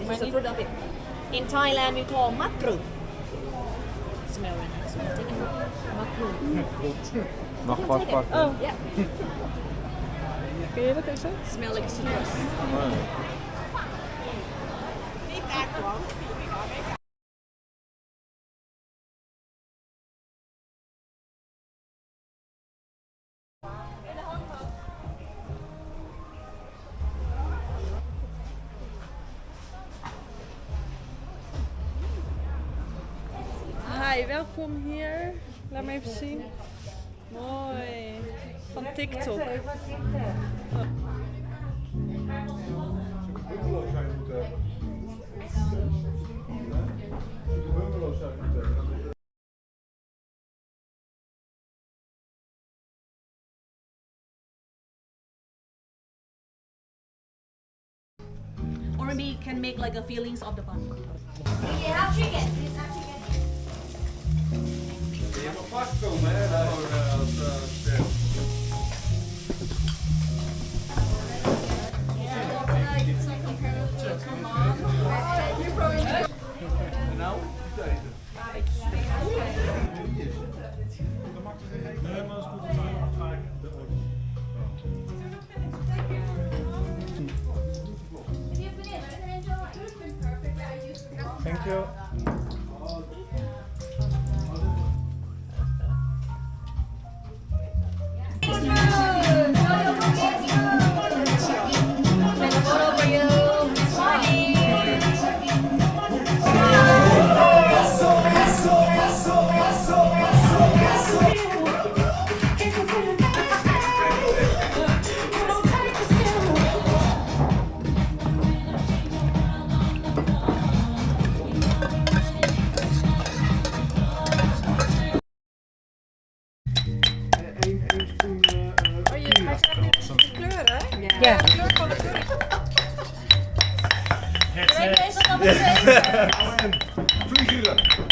It's the fruit of it. In Thailand we call makru. Smell it. So take it. Makru. Mag pas pakken. Oh, Yeah. kun je dat even? Smell like a citrus. Hi, welkom hier. Laat me even zien. Mooi. Van TikTok. Bungalows zijn moeten hebben. De bungalows zijn moeten hebben. Or maybe you can make like a feelings of the bun. You have chicken. Please have chicken. Je mag vastkomen, hè? Daar als chef. En nou? Deze. Dat maakt er geen nee, maar dat is goed. Thank you. Ja. Vliegeren.